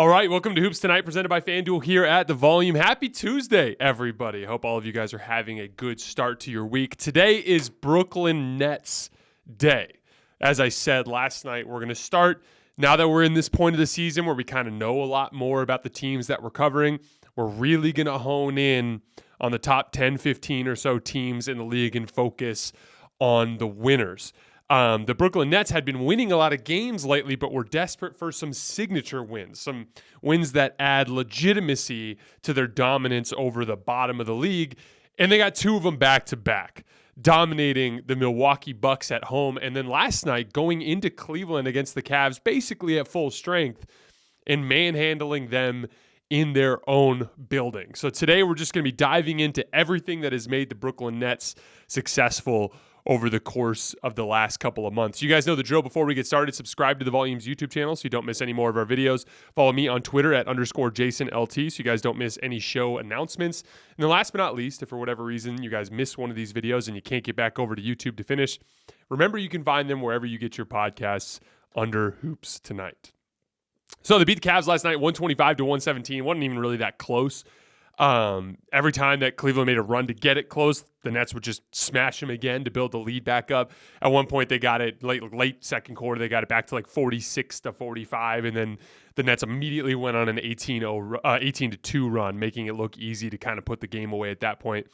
All right, welcome to Hoops Tonight, presented by FanDuel here at The Volume. Happy Tuesday, everybody. Hope all of you guys are having a good start to your week. Today is Brooklyn Nets Day. As I said last night, we're going to start, now that we're in this point of the season where we kind of know a lot more about the teams that we're covering, we're really going to hone in on the top 10, 15 or so teams in the league and focus on the winners. The Brooklyn Nets had been winning a lot of games lately, but were desperate for some signature wins, some wins that add legitimacy to their dominance over the bottom of the league. And they got two of them back to back, dominating the Milwaukee Bucks at home. And then last night, going into Cleveland against the Cavs, basically at full strength and manhandling them in their own building. So today we're just going to be diving into everything that has made the Brooklyn Nets successful over the course of the last couple of months. You guys know the drill. Before we get started, subscribe to the Volume's YouTube channel so you don't miss any more of our videos. Follow me on Twitter at _JasonLT so you guys don't miss any show announcements. And then last but not least, if for whatever reason you guys miss one of these videos and you can't get back over to YouTube to finish, remember you can find them wherever you get your podcasts under Hoops Tonight. So they beat the Cavs last night, 125-117. Wasn't even really that close. Every time that Cleveland made a run to get it close, the Nets would just smash them again to build the lead back up. At one point, they got it late second quarter. They got it back to like 46-45, and then the Nets immediately went on an 18-2 run, making it look easy to kind of put the game away at that point.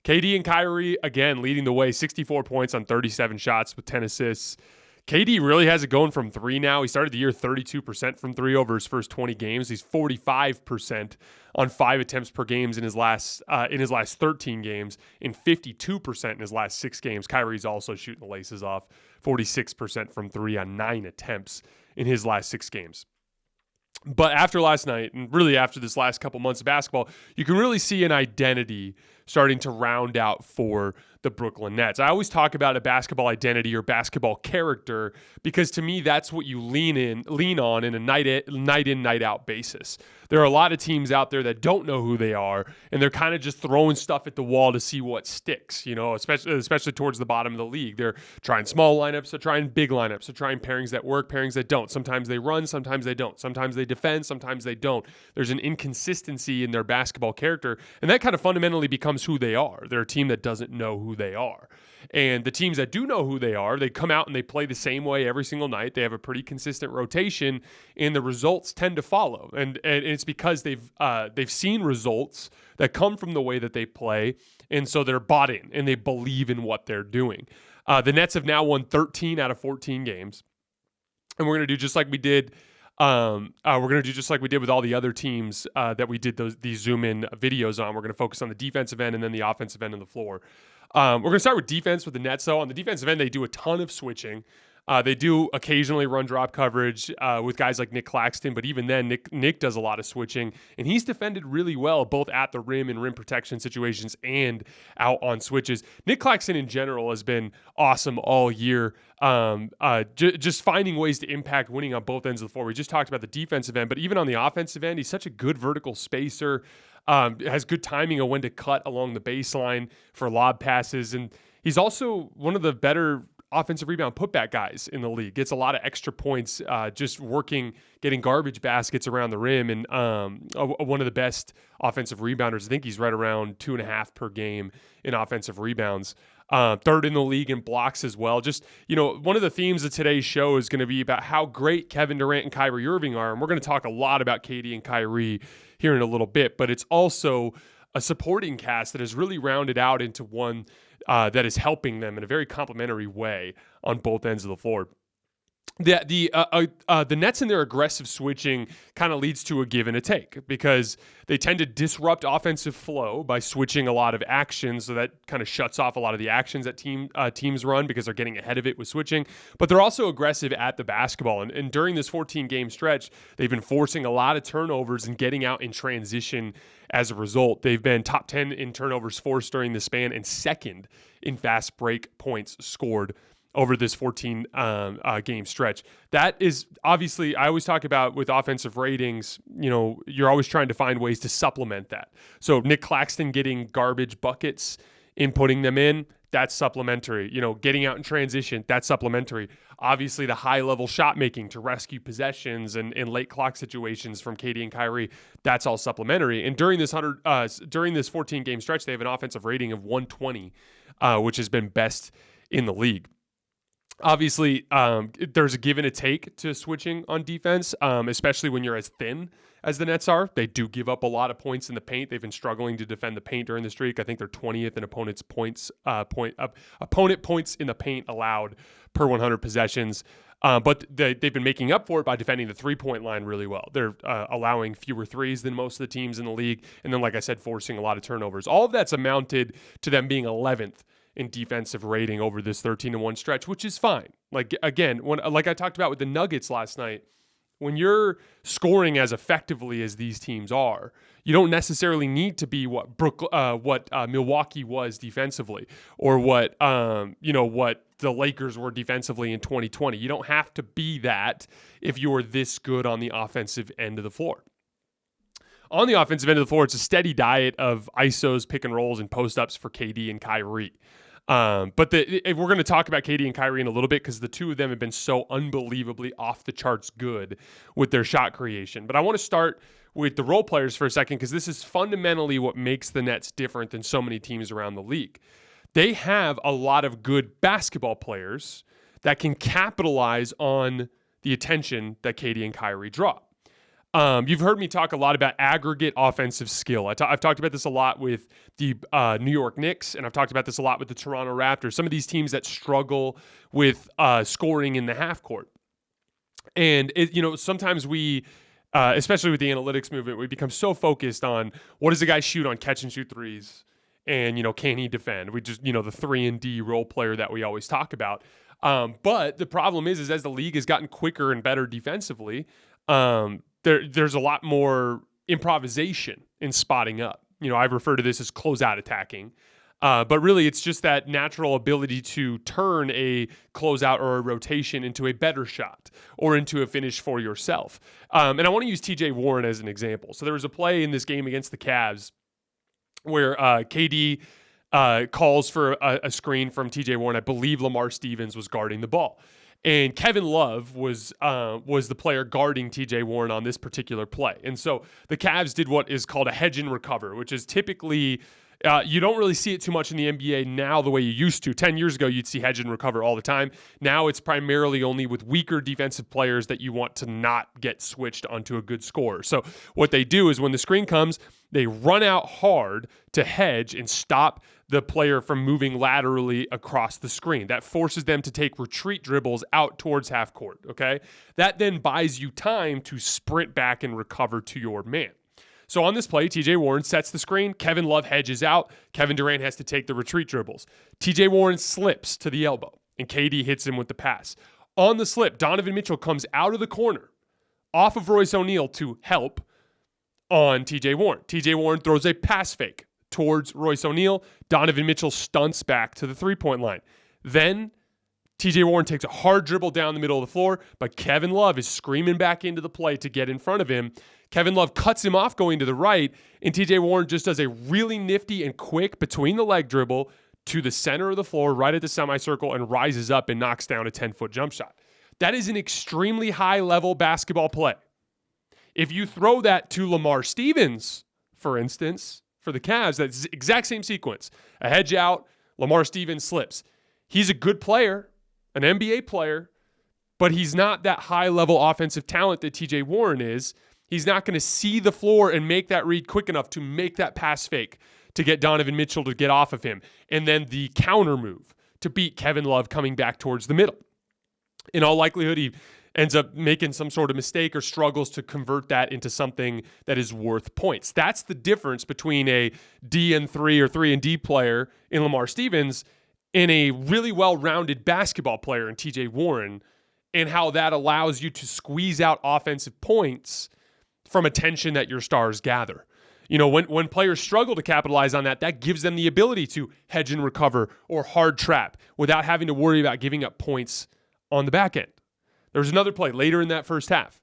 KD and Kyrie, again, leading the way, 64 points on 37 shots with 10 assists. KD really has it going from three now. He started the year 32% from three over his first 20 games. He's 45% on 5 attempts per game in his last 13 games, and 52% in his last 6 games. Kyrie's also shooting the laces off, 46% from three on 9 attempts in his last 6 games. But after last night, and really after this last couple months of basketball, you can really see an identity starting to round out for the Brooklyn Nets. I always talk about a basketball identity or basketball character because to me that's what you lean on in a night in, night out basis. There are a lot of teams out there that don't know who they are, and they're kind of just throwing stuff at the wall to see what sticks, especially towards the bottom of the league. They're trying small lineups, they're trying big lineups, they're trying pairings that work, pairings that don't. Sometimes they run, sometimes they don't. Sometimes they defend, sometimes they don't. There's an inconsistency in their basketball character, and that kind of fundamentally becomes who they are. They're a team that doesn't know who they are. And the teams that do know who they are, they come out and they play the same way every single night. They have a pretty consistent rotation, and the results tend to follow. And it's because they've seen results that come from the way that they play, and so they're bought in and they believe in what they're doing. The Nets have now won 13 out of 14 games, and we're going to do just like we did. We're going to do just like we did with all the other teams that we did these zoom in videos on. We're going to focus on the defensive end and then the offensive end of the floor. We're going to start with defense with the Nets. So on the defensive end, they do a ton of switching. They do occasionally run drop coverage with guys like Nick Claxton, but even then, Nick does a lot of switching, and he's defended really well, both at the rim and rim protection situations and out on switches. Nick Claxton in general has been awesome all year, just finding ways to impact winning on both ends of the floor. We just talked about the defensive end, but even on the offensive end, he's such a good vertical spacer, has good timing of when to cut along the baseline for lob passes, and he's also one of the better offensive rebound putback guys in the league. Gets a lot of extra points just getting garbage baskets around the rim, and one of the best offensive rebounders. I think he's right around 2.5 per game in offensive rebounds. Third in the league in blocks as well. Just, one of the themes of today's show is going to be about how great Kevin Durant and Kyrie Irving are, and we're going to talk a lot about KD and Kyrie here in a little bit, but it's also a supporting cast that has really rounded out into one that is helping them in a very complementary way on both ends of the floor. The Nets and their aggressive switching kind of leads to a give and a take because they tend to disrupt offensive flow by switching a lot of actions, so that kind of shuts off a lot of the actions that teams run because they're getting ahead of it with switching. But they're also aggressive at the basketball, and during this 14-game stretch, they've been forcing a lot of turnovers and getting out in transition. As a result, they've been top 10 in turnovers forced during the span and second in fast break points scored over this 14 game stretch. That is obviously, I always talk about with offensive ratings, you're always trying to find ways to supplement that. So Nick Claxton getting garbage buckets and putting them in, that's supplementary. Getting out in transition, that's supplementary. Obviously, the high-level shot making to rescue possessions and in late clock situations from KD and Kyrie, that's all supplementary. And during this 14-game stretch, they have an offensive rating of 120, which has been best in the league. Obviously, there's a give and a take to switching on defense, especially when you're as thin as the Nets are. They do give up a lot of points in the paint. They've been struggling to defend the paint during the streak. I think they're 20th in opponent points in the paint allowed per 100 possessions. But they've been making up for it by defending the three-point line really well. They're allowing fewer threes than most of the teams in the league. And then, like I said, forcing a lot of turnovers. All of that's amounted to them being 11th in defensive rating over this 13-1 stretch, which is fine. Like I talked about with the Nuggets last night, when you're scoring as effectively as these teams are, you don't necessarily need to be what Milwaukee was defensively, or what the Lakers were defensively in 2020. You don't have to be that if you're this good on the offensive end of the floor. On the offensive end of the floor, it's a steady diet of ISOs, pick and rolls, and post-ups for KD and Kyrie. But we're going to talk about KD and Kyrie in a little bit because the two of them have been so unbelievably off the charts good with their shot creation. But I want to start with the role players for a second because this is fundamentally what makes the Nets different than so many teams around the league. They have a lot of good basketball players that can capitalize on the attention that KD and Kyrie draw. You've heard me talk a lot about aggregate offensive skill. I've talked about this a lot with the New York Knicks, and I've talked about this a lot with the Toronto Raptors, some of these teams that struggle with scoring in the half court. And, sometimes we, especially with the analytics movement, we become so focused on what does a guy shoot on catch and shoot threes and, can he defend? We just, the 3-and-D role player that we always talk about. But the problem is as the league has gotten quicker and better defensively, there's a lot more improvisation in spotting up. I refer to this as closeout attacking. But really, it's just that natural ability to turn a closeout or a rotation into a better shot or into a finish for yourself. And I want to use TJ Warren as an example. So there was a play in this game against the Cavs where KD calls for a screen from TJ Warren. I believe Lamar Stevens was guarding the ball. And Kevin Love was the player guarding TJ Warren on this particular play. And so the Cavs did what is called a hedge and recover, which is typically you don't really see it too much in the NBA now the way you used to. 10 years ago, you'd see hedge and recover all the time. Now it's primarily only with weaker defensive players that you want to not get switched onto a good scorer. So what they do is when the screen comes, they run out hard to hedge and stop the player from moving laterally across the screen. That forces them to take retreat dribbles out towards half court, okay? That then buys you time to sprint back and recover to your man. So on this play, TJ Warren sets the screen. Kevin Love hedges out. Kevin Durant has to take the retreat dribbles. TJ Warren slips to the elbow, and KD hits him with the pass. On the slip, Donovan Mitchell comes out of the corner off of Royce O'Neal to help on TJ Warren. TJ Warren throws a pass fake towards Royce O'Neal. Donovan Mitchell stunts back to the three-point line. Then TJ Warren takes a hard dribble down the middle of the floor, but Kevin Love is screaming back into the play to get in front of him. Kevin Love cuts him off going to the right, and TJ Warren just does a really nifty and quick between the leg dribble to the center of the floor, right at the semicircle, and rises up and knocks down a 10-foot jump shot. That is an extremely high-level basketball play. If you throw that to Lamar Stevens, for instance, for the Cavs, that's the exact same sequence. A hedge out, Lamar Stevens slips. He's a good player, an NBA player, but he's not that high-level offensive talent that TJ Warren is. He's not going to see the floor and make that read quick enough to make that pass fake to get Donovan Mitchell to get off of him. And then the counter move to beat Kevin Love coming back towards the middle. In all likelihood, he ends up making some sort of mistake or struggles to convert that into something that is worth points. That's the difference between a D&3 or 3-and-D player in Lamar Stevens and a really well-rounded basketball player in TJ Warren, and how that allows you to squeeze out offensive points from attention that your stars gather. When players struggle to capitalize on that, that gives them the ability to hedge and recover or hard trap without having to worry about giving up points on the back end. There was another play later in that first half.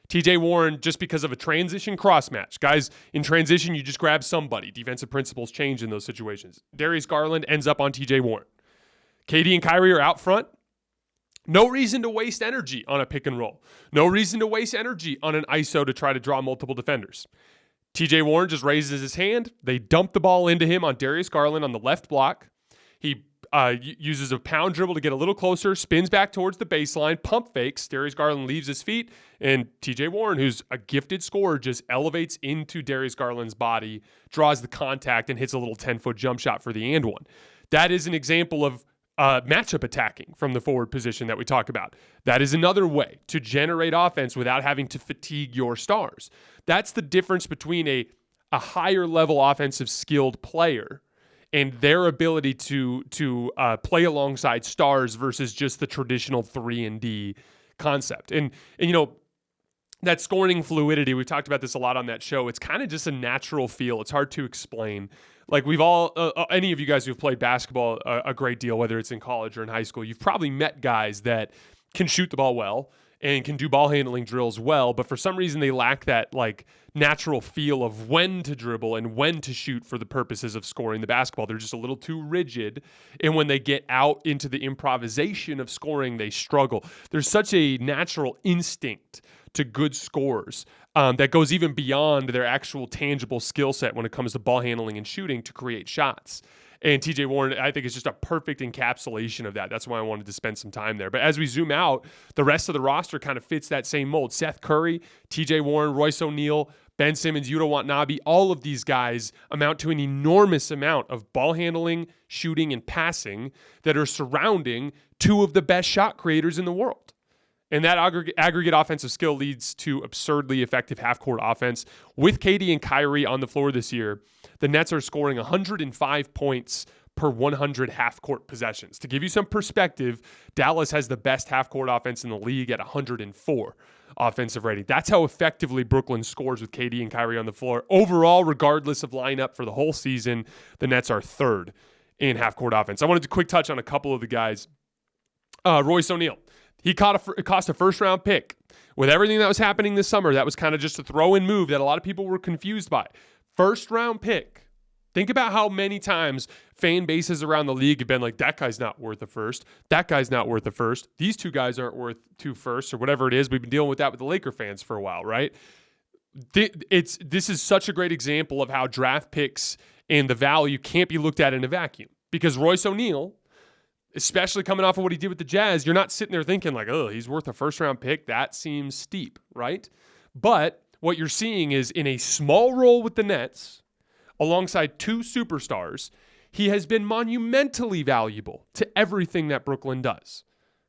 TJ Warren, just because of a transition cross match. Guys, in transition, you just grab somebody. Defensive principles change in those situations. Darius Garland ends up on TJ Warren. KD and Kyrie are out front. No reason to waste energy on a pick and roll. No reason to waste energy on an ISO to try to draw multiple defenders. TJ Warren just raises his hand. They dump the ball into him on Darius Garland on the left block. He uses a pound dribble to get a little closer, spins back towards the baseline, pump fakes. Darius Garland leaves his feet, and TJ Warren, who's a gifted scorer, just elevates into Darius Garland's body, draws the contact, and hits a little 10-foot jump shot for the and one. That is an example of matchup attacking from the forward position that we talk about. That is another way to generate offense without having to fatigue your stars. That's the difference between a higher level offensive skilled player and their ability to play alongside stars versus just the traditional 3-and-D concept. And you know, that scoring fluidity, we talked about this a lot on that show. It's kind of just a natural feel. It's hard to explain. Like we've all, any of you guys who've played basketball a great deal, whether it's in college or in high school, you've probably met guys that can shoot the ball well and can do ball handling drills well, but for some reason they lack that like natural feel of when to dribble and when to shoot for the purposes of scoring the basketball. They're just a little too rigid, and when they get out into the improvisation of scoring, they struggle. There's such a natural instinct to good scorers that goes even beyond their actual tangible skill set when it comes to ball handling and shooting to create shots. And TJ Warren, I think, is just a perfect encapsulation of that. That's why I wanted to spend some time there. But as we zoom out, the rest of the roster kind of fits that same mold. Seth Curry, TJ Warren, Royce O'Neal, Ben Simmons, Yuta Watanabe, all of these guys amount to an enormous amount of ball handling, shooting, and passing that are surrounding two of the best shot creators in the world. And that aggregate offensive skill leads to absurdly effective half-court offense. With KD and Kyrie on the floor this year, the Nets are scoring 105 points per 100 half-court possessions. To give you some perspective, Dallas has the best half-court offense in the league at 104 offensive rating. That's how effectively Brooklyn scores with KD and Kyrie on the floor. Overall, regardless of lineup for the whole season, the Nets are third in half-court offense. I wanted to quick touch on a couple of the guys. Royce O'Neal. He cost a first-round pick. With everything that was happening this summer, that was kind of just a throw-in move that a lot of people were confused by. First-round pick. Think about how many times fan bases around the league have been like, that guy's not worth a first. That guy's not worth a first. These two guys aren't worth 2 firsts or whatever it is. We've been dealing with that with the Laker fans for a while, right? This is such a great example of how draft picks and the value can't be looked at in a vacuum. Because Royce O'Neal, especially coming off of what he did with the Jazz, you're not sitting there thinking like, oh, he's worth a first-round pick. That seems steep, right? But what you're seeing is in a small role with the Nets, alongside 2 superstars, he has been monumentally valuable to everything that Brooklyn does.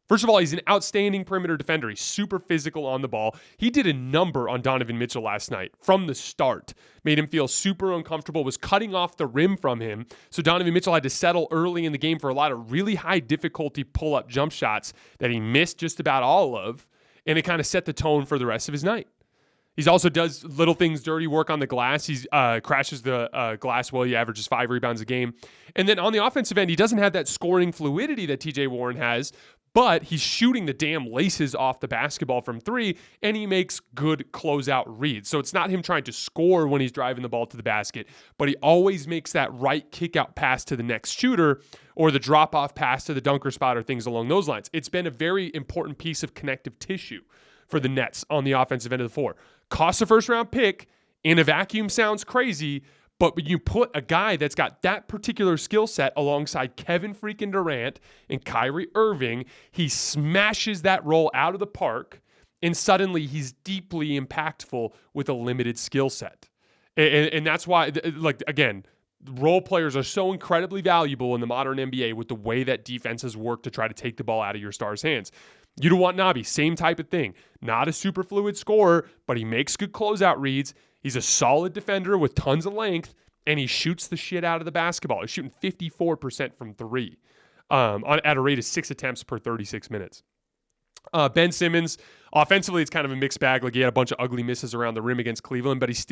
First of all, he's an outstanding perimeter defender. He's super physical on the ball. He did a number on Donovan Mitchell last night from the start. Made him feel super uncomfortable, was cutting off the rim from him. So Donovan Mitchell had to settle early in the game for a lot of really high difficulty pull-up jump shots that he missed just about all of, and it kind of set the tone for the rest of his night. He also does little things, dirty work on the glass. He crashes the glass well. He averages 5 rebounds a game. And then on the offensive end, he doesn't have that scoring fluidity that TJ Warren has, but he's shooting the damn laces off the basketball from 3, and he makes good closeout reads. So it's not him trying to score when he's driving the ball to the basket, but he always makes that right kick-out pass to the next shooter or the drop-off pass to the dunker spot or things along those lines. It's been a very important piece of connective tissue for the Nets on the offensive end of the floor. Cost a first-round pick in a vacuum sounds crazy, but when you put a guy that's got that particular skill set alongside Kevin freaking Durant and Kyrie Irving, he smashes that role out of the park, and suddenly he's deeply impactful with a limited skill set. And that's why, like, again, role players are so incredibly valuable in the modern NBA with the way that defenses work to try to take the ball out of your stars' hands. Yuta Watanabe, same type of thing. Not a super fluid scorer, but he makes good closeout reads. He's a solid defender with tons of length, and he shoots the shit out of the basketball. He's shooting 54% from 3 at a rate of 6 attempts per 36 minutes. Ben Simmons, Offensively, it's kind of a mixed bag. Like, he had a bunch of ugly misses around the rim against Cleveland, but he's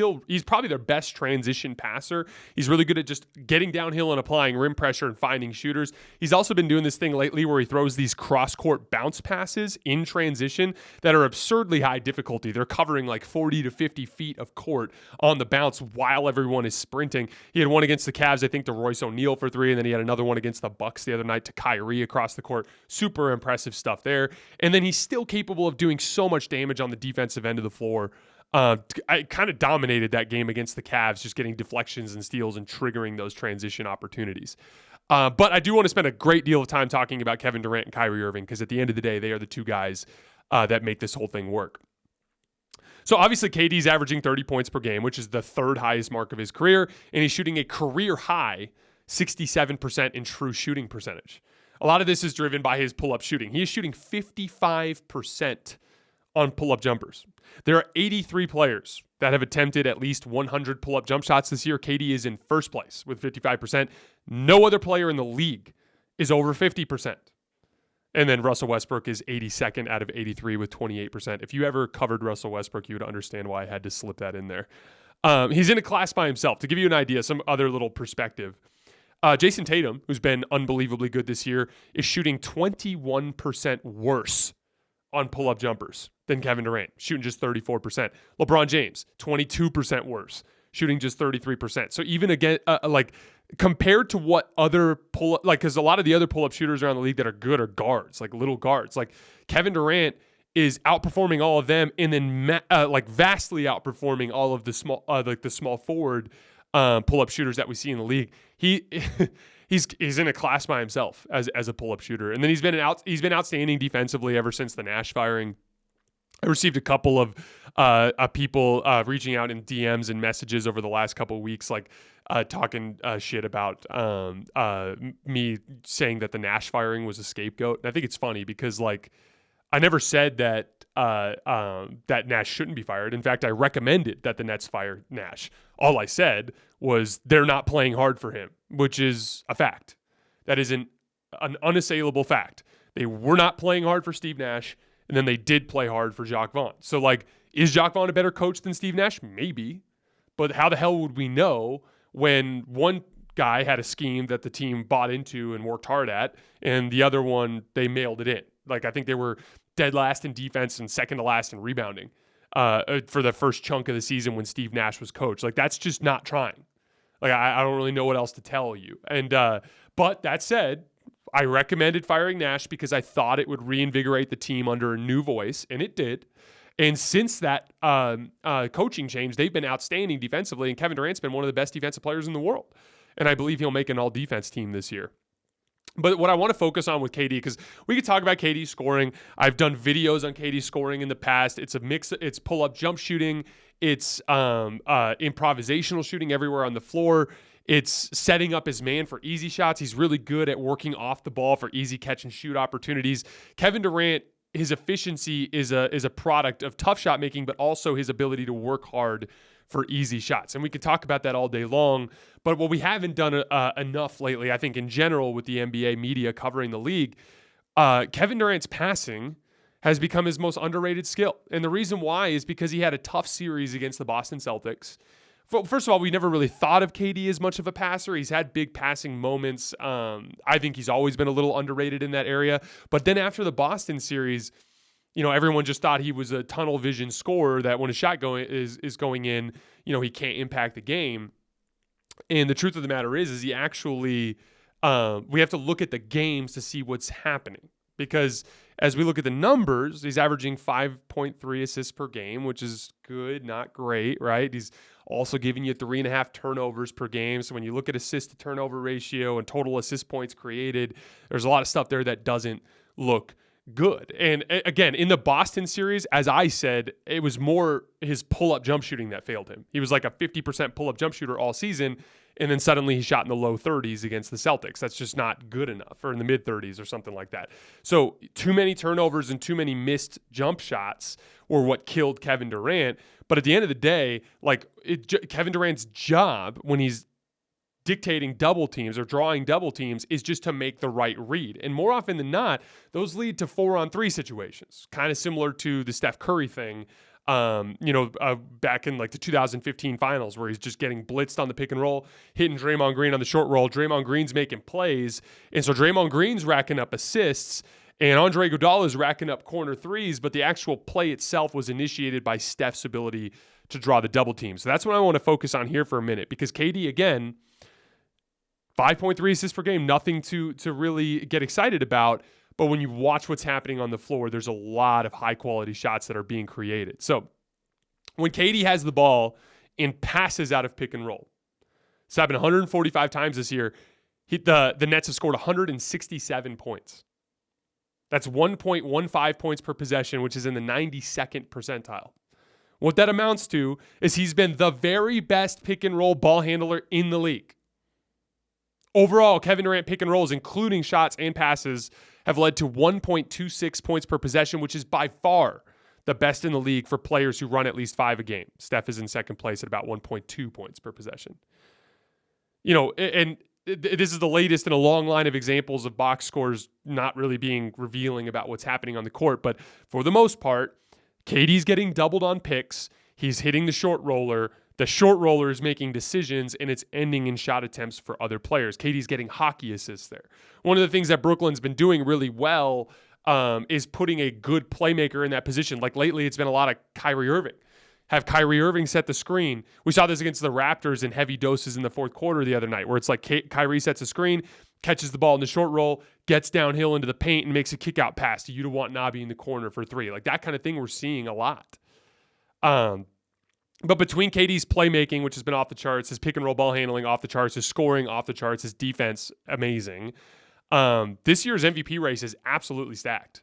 probably their best transition passer. He's really good at just getting downhill and applying rim pressure and finding shooters. He's also been doing this thing lately where he throws these cross-court bounce passes in transition that are absurdly high difficulty. They're covering like 40 to 50 feet of court on the bounce while everyone is sprinting. He had one against the Cavs, I think, to Royce O'Neal for 3, and then he had another one against the Bucks the other night to Kyrie across the court. Super impressive stuff there. And then he's still capable of doing so much damage on the defensive end of the floor. I kind of dominated that game against the Cavs, just getting deflections and steals and triggering those transition opportunities. But I do want to spend a great deal of time talking about Kevin Durant and Kyrie Irving, because at the end of the day, they are the two guys that make this whole thing work. So obviously, KD's averaging 30 points per game, which is the third highest mark of his career, and he's shooting a career high 67% in true shooting percentage. A lot of this is driven by his pull-up shooting. He is shooting 55% on pull-up jumpers. There are 83 players that have attempted at least 100 pull-up jump shots this year. KD is in first place with 55%. No other player in the league is over 50%. And then Russell Westbrook is 82nd out of 83 with 28%. If you ever covered Russell Westbrook, you would understand why I had to slip that in there. He's in a class by himself. To give you an idea, some other little perspective, Jason Tatum, who's been unbelievably good this year, is shooting 21% worse on pull-up jumpers than Kevin Durant, shooting just 34%. LeBron James, 22% worse, shooting just 33%. So even again, compared to what other pull-up, because a lot of the other pull-up shooters around the league that are good are guards, like little guards. Like, Kevin Durant is outperforming all of them, and then vastly outperforming all of the small forward pull-up shooters that we see in the league. He's in a class by himself as a pull-up shooter. And then he's been outstanding defensively ever since the Nash firing. I received a couple of people reaching out in DMs and messages over the last couple of weeks, talking shit about me saying that the Nash firing was a scapegoat. And I think it's funny because, I never said that that Nash shouldn't be fired. In fact, I recommended that the Nets fire Nash. All I said was they're not playing hard for him, which is a fact. That is an unassailable fact. They were not playing hard for Steve Nash, and then they did play hard for Jacques Vaughn. So, is Jacques Vaughn a better coach than Steve Nash? Maybe. But how the hell would we know when one guy had a scheme that the team bought into and worked hard at, and the other one, they mailed it in? I think they were dead last in defense and second to last in rebounding for the first chunk of the season when Steve Nash was coach. That's just not trying. I don't really know what else to tell you. And but that said, I recommended firing Nash because I thought it would reinvigorate the team under a new voice, and it did. And since that coaching change, they've been outstanding defensively, and Kevin Durant's been one of the best defensive players in the world. And I believe he'll make an all-defense team this year. But what I want to focus on with KD, because we could talk about KD scoring. I've done videos on KD scoring in the past. It's a mix. It's pull-up jump shooting. It's improvisational shooting everywhere on the floor. It's setting up his man for easy shots. He's really good at working off the ball for easy catch and shoot opportunities. Kevin Durant, his efficiency is a product of tough shot making, but also his ability to work hard for easy shots. And we could talk about that all day long, but what we haven't done enough lately, I think in general with the NBA media covering the league, Kevin Durant's passing has become his most underrated skill. And the reason why is because he had a tough series against the Boston Celtics. First of all, we never really thought of KD as much of a passer. He's had big passing moments. I think he's always been a little underrated in that area. But then after the Boston series, everyone just thought he was a tunnel vision scorer that when a shot is going in, he can't impact the game. And the truth of the matter is he actually, we have to look at the games to see what's happening. Because as we look at the numbers, he's averaging 5.3 assists per game, which is good, not great, right? He's also giving you 3.5 turnovers per game. So when you look at assist to turnover ratio and total assist points created, there's a lot of stuff there that doesn't look good. And again, in the Boston series, as I said, it was more his pull-up jump shooting that failed him. He was like a 50% pull-up jump shooter all season, and then suddenly he shot in the low 30s against the Celtics. That's just not good enough, or in the mid 30s or something like that. So too many turnovers and too many missed jump shots were what killed Kevin Durant. But at the end of the day, Kevin Durant's job when he's dictating double teams or drawing double teams is just to make the right read. And more often than not, those lead to 4-on-3 situations, kind of similar to the Steph Curry thing, back in like the 2015 finals where he's just getting blitzed on the pick and roll, hitting Draymond Green on the short roll. Draymond Green's making plays. And so Draymond Green's racking up assists and Andre Iguodala's racking up corner threes, but the actual play itself was initiated by Steph's ability to draw the double team. So that's what I want to focus on here for a minute, because KD, again, 5.3 assists per game, nothing to really get excited about. But when you watch what's happening on the floor, there's a lot of high-quality shots that are being created. So when KD has the ball and passes out of pick and roll, it's happened 145 times this year, the Nets have scored 167 points. That's 1.15 points per possession, which is in the 92nd percentile. What that amounts to is he's been the very best pick and roll ball handler in the league. Overall, Kevin Durant pick and rolls, including shots and passes, have led to 1.26 points per possession, which is by far the best in the league for players who run at least 5 a game. Steph is in second place at about 1.2 points per possession. And this is the latest in a long line of examples of box scores not really being revealing about what's happening on the court. But for the most part, KD's getting doubled on picks. He's hitting the short roller. The short roller is making decisions, and it's ending in shot attempts for other players. KD's getting hockey assists there. One of the things that Brooklyn's been doing really well is putting a good playmaker in that position. Like lately, it's been a lot of Kyrie Irving. Have Kyrie Irving set the screen. We saw this against the Raptors in heavy doses in the fourth quarter the other night, where it's like Kyrie sets a screen, catches the ball in the short roll, gets downhill into the paint, and makes a kick-out pass to Yuta Watanabe in the corner for 3. Like that kind of thing we're seeing a lot. But between KD's playmaking, which has been off the charts, his pick and roll ball handling off the charts, his scoring off the charts, his defense amazing, this year's MVP race is absolutely stacked.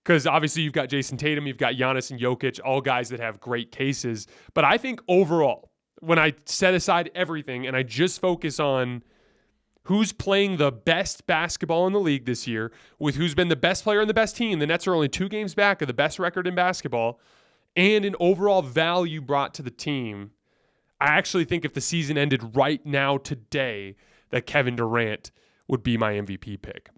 Because obviously you've got Jason Tatum, you've got Giannis and Jokic, all guys that have great cases. But I think overall, when I set aside everything and I just focus on who's playing the best basketball in the league this year, with who's been the best player on the best team, the Nets are only 2 games back of the best record in basketball, and an overall value brought to the team, I actually think if the season ended right now today, that Kevin Durant would be my MVP pick.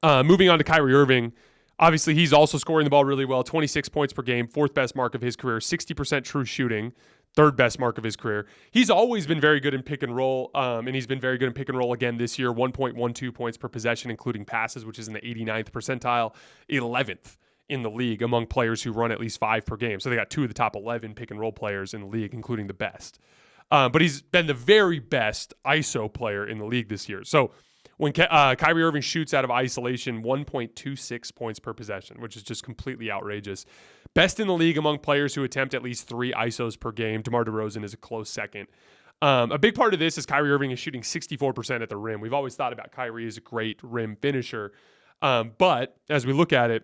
Moving on to Kyrie Irving, obviously he's also scoring the ball really well, 26 points per game, 4th best mark of his career, 60% true shooting, 3rd best mark of his career. He's always been very good in pick and roll, and he's been very good in pick and roll again this year, 1.12 points per possession, including passes, which is in the 89th percentile, 11th in the league among players who run at least 5 per game. So they got 2 of the top 11 pick and roll players in the league, including the best. But he's been the very best ISO player in the league this year. So when Kyrie Irving shoots out of isolation, 1.26 points per possession, which is just completely outrageous. Best in the league among players who attempt at least 3 ISOs per game. DeMar DeRozan is a close second. A big part of this is Kyrie Irving is shooting 64% at the rim. We've always thought about Kyrie as a great rim finisher. But as we look at it,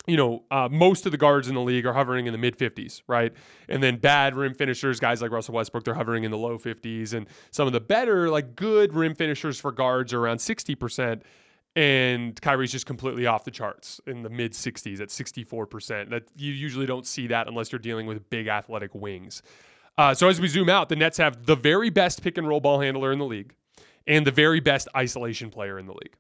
most of the guards in the league are hovering in the mid-50s, right? And then bad rim finishers, guys like Russell Westbrook, they're hovering in the low 50s. And some of the better, like good rim finishers for guards are around 60%. And Kyrie's just completely off the charts in the mid-60s at 64%. That you usually don't see that unless you're dealing with big athletic wings. So as we zoom out, the Nets have the very best pick-and-roll ball handler in the league and the very best isolation player in the league.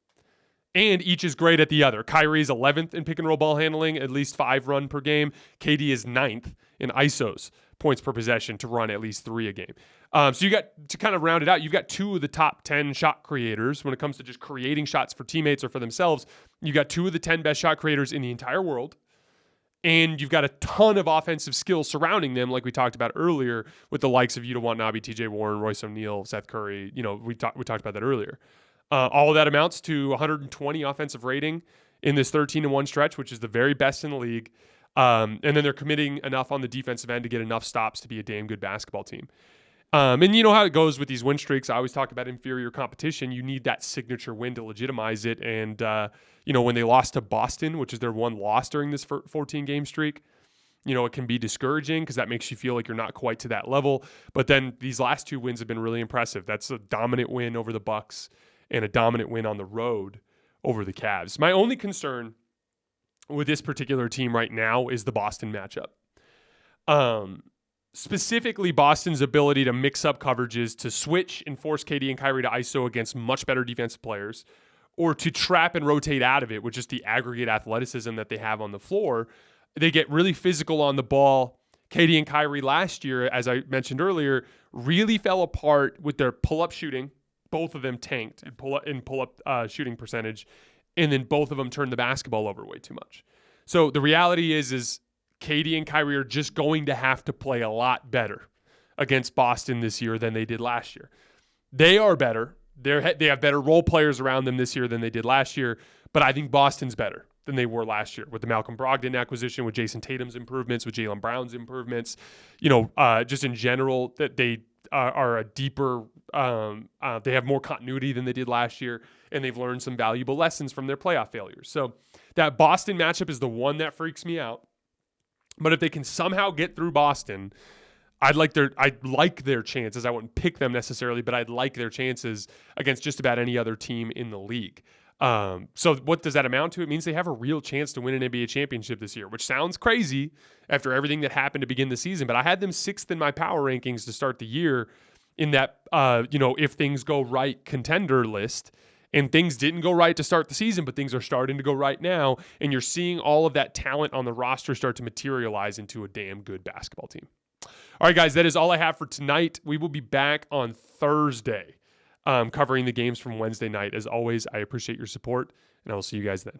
And each is great at the other. Kyrie's 11th in pick and roll ball handling, at least 5 run per game. KD is 9th in ISOs, points per possession, to run at least 3 a game. So you got, to kind of round it out, you've got 2 of the top 10 shot creators when it comes to just creating shots for teammates or for themselves. You got 2 of the 10 best shot creators in the entire world. And you've got a ton of offensive skills surrounding them, like we talked about earlier, with the likes of Yuta Watanabe, TJ Warren, Royce O'Neal, Seth Curry. We talked about that earlier. All of that amounts to 120 offensive rating in this 13-1 stretch, which is the very best in the league. And then they're committing enough on the defensive end to get enough stops to be a damn good basketball team. And you know how it goes with these win streaks. I always talk about inferior competition. You need that signature win to legitimize it. And, when they lost to Boston, which is their one loss during this 14-game streak, it can be discouraging because that makes you feel like you're not quite to that level. But then these last 2 wins have been really impressive. That's a dominant win over the Bucks and a dominant win on the road over the Cavs. My only concern with this particular team right now is the Boston matchup. specifically Boston's ability to mix up coverages, to switch and force KD and Kyrie to ISO against much better defensive players, or to trap and rotate out of it with just the aggregate athleticism that they have on the floor. They get really physical on the ball. KD and Kyrie last year, as I mentioned earlier, really fell apart with their pull-up shooting. Both of them tanked in pull-up shooting percentage, and then both of them turned the basketball over way too much. So the reality is KD and Kyrie are just going to have to play a lot better against Boston this year than they did last year. They are better. They have better role players around them this year than they did last year, but I think Boston's better than they were last year with the Malcolm Brogdon acquisition, with Jason Tatum's improvements, with Jaylen Brown's improvements, just in general that they are a deeper, they have more continuity than they did last year, and they've learned some valuable lessons from their playoff failures. So that Boston matchup is the one that freaks me out. But if they can somehow get through Boston, I'd like their chances. I wouldn't pick them necessarily, but I'd like their chances against just about any other team in the league. So what does that amount to? It means they have a real chance to win an NBA championship this year, which sounds crazy after everything that happened to begin the season. But I had them 6th in my power rankings to start the year in that, if things go right contender list. And things didn't go right to start the season, but things are starting to go right now. And you're seeing all of that talent on the roster start to materialize into a damn good basketball team. All right, guys, that is all I have for tonight. We will be back on Thursday covering the games from Wednesday night. As always, I appreciate your support, and I will see you guys then.